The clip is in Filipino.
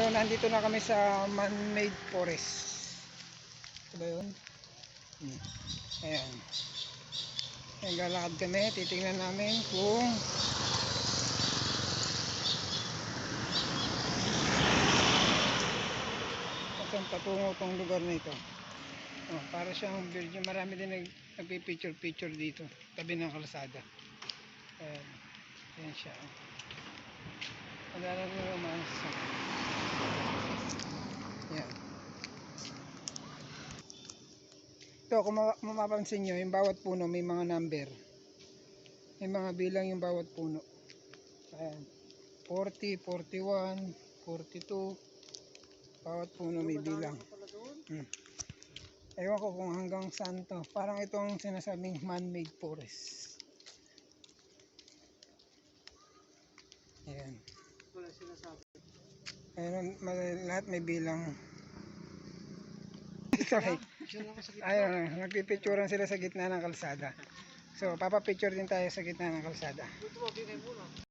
Ngayon, nandito na kami sa man-made forest. Ito ba yun? Ayan. Naglalakad kami. Titingnan namin kung saan patungo itong lugar na ito. Para siyang virgin. Marami din nagpipicture dito. Tabi ng kalsada. Ayan. Ayan siya. Pagdaran nyo naman sa yan. Ito, kung mapapansin nyo, yung bawat puno may mga number. May mga bilang yung bawat puno. Ayan. 40, 41, 42. Bawat puno may bilang. Ewan ko kung hanggang saan to. Parang itong sinasabing man-made forest. Ayan. Ayan, lahat may bilang. Sorry. Ayun, nagpipicturean sila sa gitna ng kalsada. So, papapicture din tayo sa gitna ng kalsada.